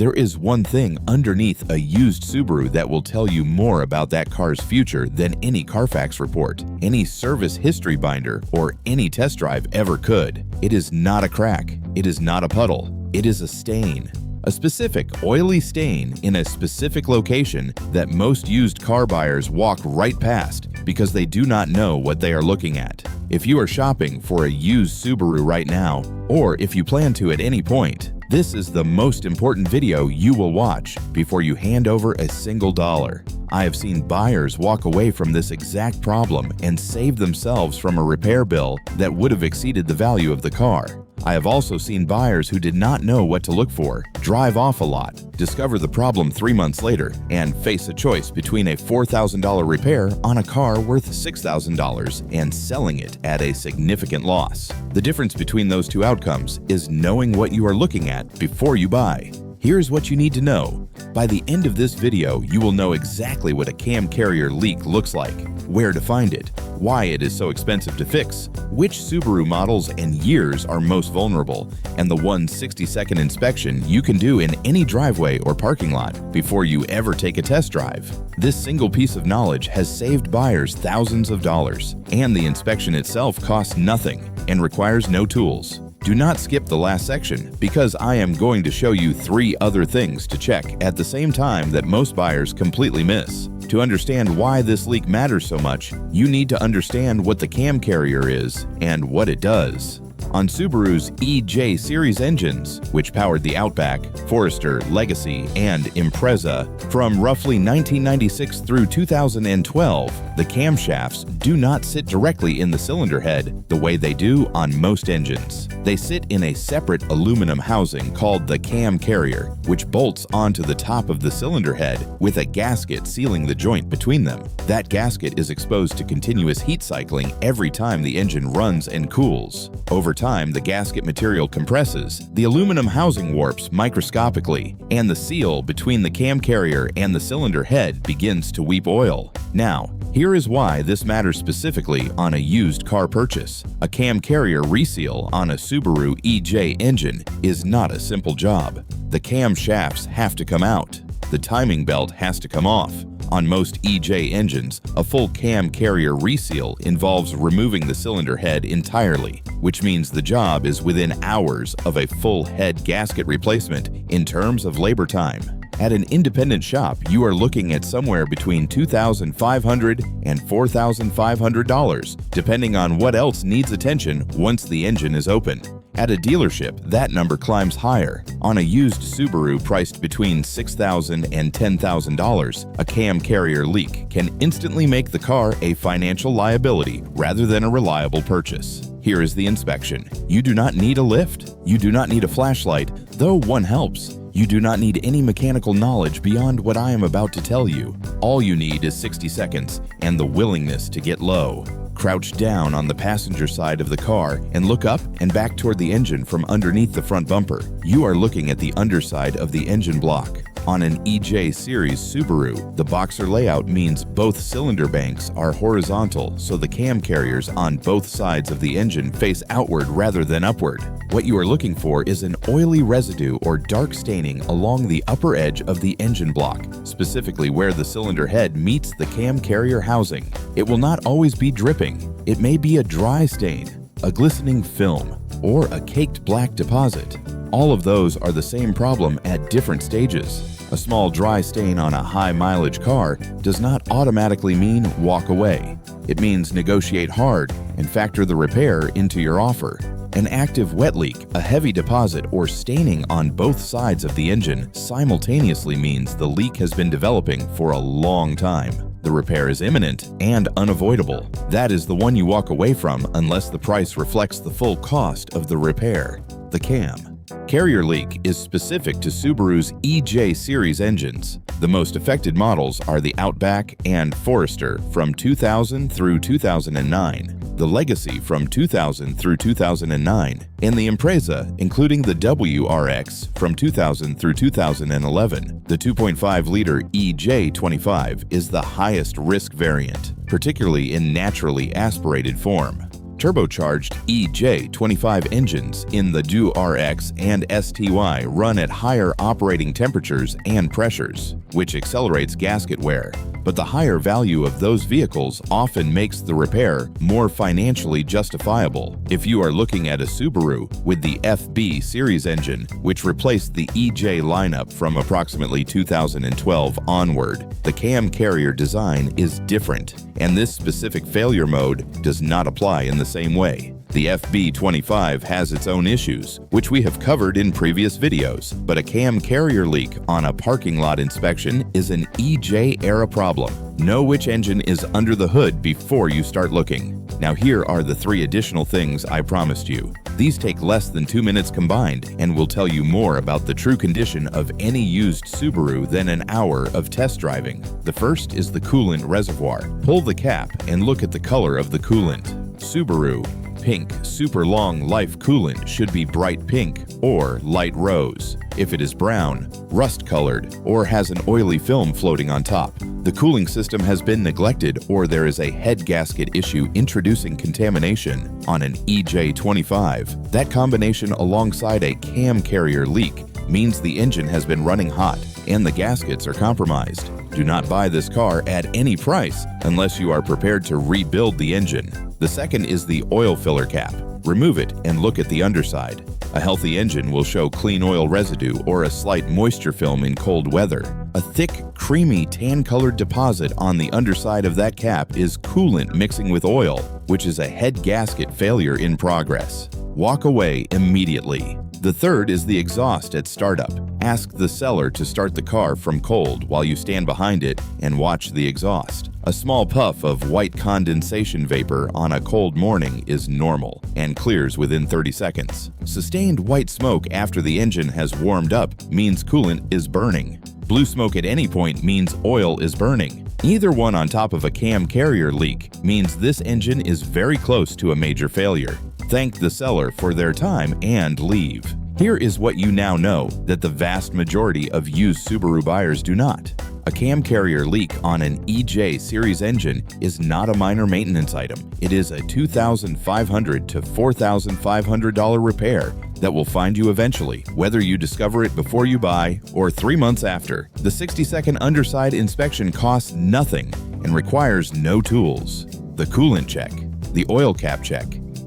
There is one thing underneath a used Subaru that will tell you more about that car's future than any Carfax report, any service history binder, or any test drive ever could. It is not a crack. It is not a puddle. It is a stain. A specific oily stain in a specific location that most used car buyers walk right past because they do not know what they are looking at. If you are shopping for a used Subaru right now, or if you plan to at any point, this is the most important video you will watch before you hand over a single dollar. I have seen buyers walk away from this exact problem and save themselves from a repair bill that would have exceeded the value of the car. I have also seen buyers who did not know what to look for, drive off a lot, discover the problem 3 months later, and face a choice between a $4,000 repair on a car worth $6,000 and selling it at a significant loss. The difference between those two outcomes is knowing what you are looking at before you buy. Here's what you need to know. By the end of this video, you will know exactly what a cam carrier leak looks like, where to find it, why it is so expensive to fix, which Subaru models and years are most vulnerable, and the one 60-second inspection you can do in any driveway or parking lot before you ever take a test drive. This single piece of knowledge has saved buyers thousands of dollars, and the inspection itself costs nothing and requires no tools. Do not skip the last section because I am going to show you 3 other things to check at the same time that most buyers completely miss. To understand why this leak matters so much, you need to understand what the cam carrier is and what it does. On Subaru's EJ series engines, which powered the Outback, Forester, Legacy, and Impreza, from roughly 1996 through 2012, the camshafts do not sit directly in the cylinder head the way they do on most engines. They sit in a separate aluminum housing called the cam carrier, which bolts onto the top of the cylinder head with a gasket sealing the joint between them. That gasket is exposed to continuous heat cycling every time the engine runs and cools. Over time, the gasket material compresses, the aluminum housing warps microscopically, and the seal between the cam carrier and the cylinder head begins to weep oil. Now, here is why this matters specifically on a used car purchase. A cam carrier reseal on a Subaru EJ engine is not a simple job. The cam shafts have to come out. The timing belt has to come off. On most EJ engines, a full cam carrier reseal involves removing the cylinder head entirely, which means the job is within hours of a full head gasket replacement in terms of labor time. At an independent shop, you are looking at somewhere between $2,500 and $4,500, depending on what else needs attention once the engine is open. At a dealership, that number climbs higher. On a used Subaru priced between $6,000 and $10,000, a cam carrier leak can instantly make the car a financial liability rather than a reliable purchase. Here is the inspection. You do not need a lift. You do not need a flashlight, though one helps. You do not need any mechanical knowledge beyond what I am about to tell you. All you need is 60 seconds and the willingness to get low. Crouch down on the passenger side of the car and look up and back toward the engine from underneath the front bumper. You are looking at the underside of the engine block. On an EJ series Subaru, the boxer layout means both cylinder banks are horizontal, so the cam carriers on both sides of the engine face outward rather than upward. What you are looking for is an oily residue or dark staining along the upper edge of the engine block, specifically where the cylinder head meets the cam carrier housing. It will not always be dripping. It may be a dry stain, a glistening film, or a caked black deposit. All of those are the same problem at different stages. A small dry stain on a high-mileage car does not automatically mean walk away. It means negotiate hard and factor the repair into your offer. An active wet leak, a heavy deposit, or staining on both sides of the engine simultaneously means the leak has been developing for a long time. The repair is imminent and unavoidable. That is the one you walk away from unless the price reflects the full cost of the repair. The cam carrier leak is specific to Subaru's EJ series engines. The most affected models are the Outback and Forester from 2000 through 2009, the Legacy from 2000 through 2009, and the Impreza, including the WRX from 2000 through 2011. The 2.5-liter EJ25 is the highest risk variant, particularly in naturally aspirated form. Turbocharged EJ25 engines in the Do-RX and STY run at higher operating temperatures and pressures, which accelerates gasket wear. But the higher value of those vehicles often makes the repair more financially justifiable. If you are looking at a Subaru with the FB series engine, which replaced the EJ lineup from approximately 2012 onward, the cam carrier design is different, and this specific failure mode does not apply in the same way. The FB25 has its own issues, which we have covered in previous videos, but a cam carrier leak on a parking lot inspection is an EJ-era problem. Know which engine is under the hood before you start looking. Now here are the 3 additional things I promised you. These take less than 2 minutes combined and will tell you more about the true condition of any used Subaru than an hour of test driving. The first is the coolant reservoir. Pull the cap and look at the color of the coolant. Subaru pink super long life coolant should be bright pink or light rose. If it is brown, rust colored, or has an oily film floating on top, the cooling system has been neglected or there is a head gasket issue introducing contamination on an EJ25. That combination alongside a cam carrier leak means the engine has been running hot and the gaskets are compromised. Do not buy this car at any price unless you are prepared to rebuild the engine. The second is the oil filler cap. Remove it and look at the underside. A healthy engine will show clean oil residue or a slight moisture film in cold weather. A thick, creamy, tan-colored deposit on the underside of that cap is coolant mixing with oil, which is a head gasket failure in progress. Walk away immediately. The third is the exhaust at startup. Ask the seller to start the car from cold while you stand behind it and watch the exhaust. A small puff of white condensation vapor on a cold morning is normal and clears within 30 seconds. Sustained white smoke after the engine has warmed up means coolant is burning. Blue smoke at any point means oil is burning. Either one on top of a cam carrier leak means this engine is very close to a major failure. Thank the seller for their time and leave. Here is what you now know that the vast majority of used Subaru buyers do not. A cam carrier leak on an EJ series engine is not a minor maintenance item. It is a $2,500 to $4,500 repair that will find you eventually, whether you discover it before you buy or 3 months after. The 60-second underside inspection costs nothing and requires no tools. The coolant check, the oil cap check,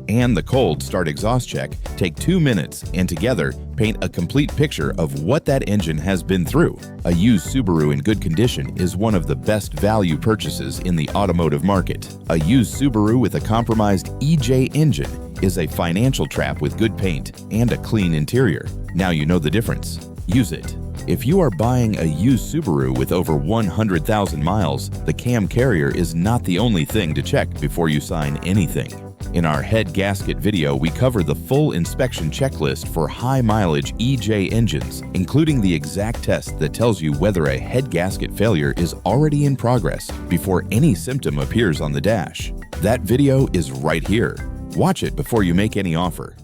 and the cold start exhaust check take 2 minutes and together paint a complete picture of what that engine has been through. A used Subaru in good condition is one of the best value purchases in the automotive market. A used Subaru with a compromised EJ engine is a financial trap with good paint and a clean interior. Now you know the difference. Use it. If you are buying a used Subaru with over 100,000 miles, the cam carrier is not the only thing to check before you sign anything. In our head gasket video, we cover the full inspection checklist for high-mileage EJ engines, including the exact test that tells you whether a head gasket failure is already in progress before any symptom appears on the dash. That video is right here. Watch it before you make any offer.